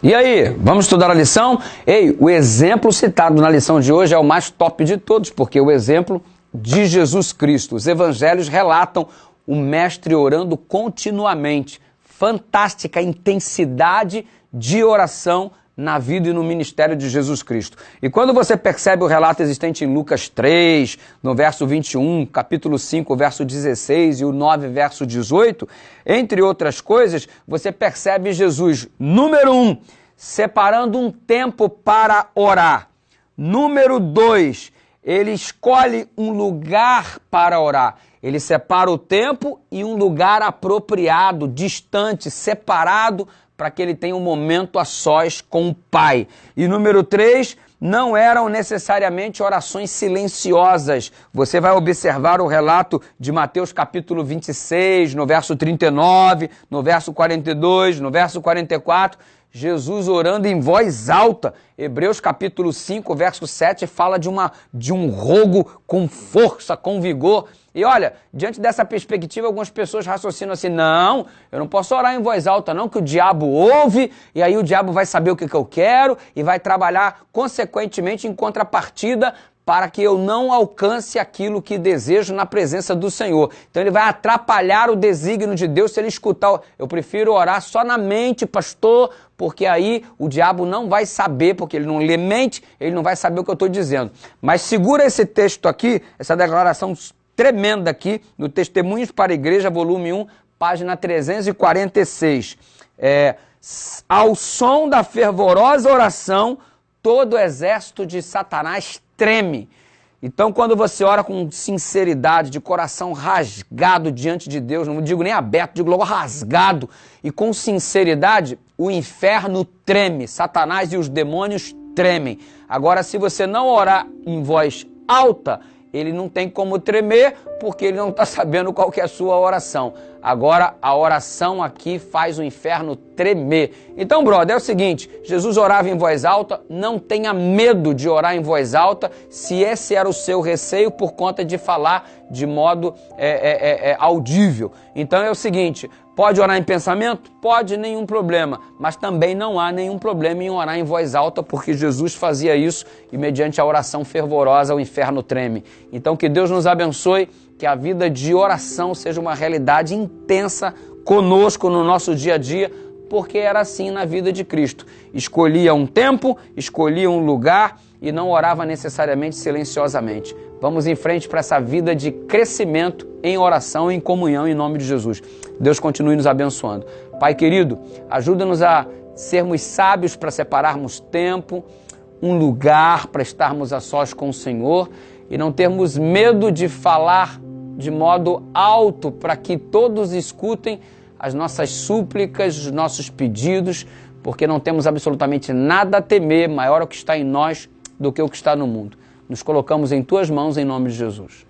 E aí, vamos estudar a lição? Ei, o exemplo citado na lição de hoje é o mais top de todos, porque é o exemplo de Jesus Cristo. Os evangelhos relatam o mestre orando continuamente. Fantástica intensidade de oração na vida e no ministério de Jesus Cristo. E quando você percebe o relato existente em Lucas 3, no verso 21, capítulo 5, verso 16 e o 9, verso 18, entre outras coisas, você percebe Jesus, número 1, separando um tempo para orar. Número 2, ele escolhe um lugar para orar. Ele separa o tempo e um lugar apropriado, distante, separado, para que ele tenha um momento a sós com o Pai. E número 3, não eram necessariamente orações silenciosas. Você vai observar o relato de Mateus capítulo 26, no verso 39, no verso 42, no verso 44, Jesus orando em voz alta. Hebreus capítulo 5, verso 7, fala de um rogo com força, com vigor. E olha, diante dessa perspectiva, algumas pessoas raciocinam assim, não, eu não posso orar em voz alta não, que o diabo ouve, e aí o diabo vai saber o que eu quero, e vai trabalhar consequentemente em contrapartida para que eu não alcance aquilo que desejo na presença do Senhor. Então ele vai atrapalhar o desígnio de Deus se ele escutar. Eu prefiro orar só na mente, pastor, porque aí o diabo não vai saber, porque ele não lê mente, ele não vai saber o que eu estou dizendo. Mas segura esse texto aqui, essa declaração tremenda aqui, no Testemunhos para a Igreja, volume 1, página 346. Ao som da fervorosa oração, todo o exército de Satanás treme. Então, quando você ora com sinceridade, de coração rasgado diante de Deus, não digo nem aberto, digo logo rasgado, e com sinceridade, o inferno treme, Satanás e os demônios tremem. Agora, se você não orar em voz alta, ele não tem como tremer, porque ele não está sabendo qual que é a sua oração. Agora, a oração aqui faz o inferno tremer. Então, brother, é o seguinte, Jesus orava em voz alta, não tenha medo de orar em voz alta, se esse era o seu receio por conta de falar de modo audível. Então é o seguinte, pode orar em pensamento? Pode, nenhum problema, mas também não há nenhum problema em orar em voz alta, porque Jesus fazia isso e mediante a oração fervorosa o inferno treme. Então que Deus nos abençoe, que a vida de oração seja uma realidade intensa conosco no nosso dia a dia, porque era assim na vida de Cristo. Escolhia um tempo, escolhia um lugar e não orava necessariamente silenciosamente. Vamos em frente para essa vida de crescimento em oração e em comunhão em nome de Jesus. Deus continue nos abençoando. Pai querido, ajuda-nos a sermos sábios para separarmos tempo, um lugar para estarmos a sós com o Senhor e não termos medo de falar de modo alto para que todos escutem as nossas súplicas, os nossos pedidos, porque não temos absolutamente nada a temer, maior é o que está em nós do que o que está no mundo. Nos colocamos em Tuas mãos em nome de Jesus.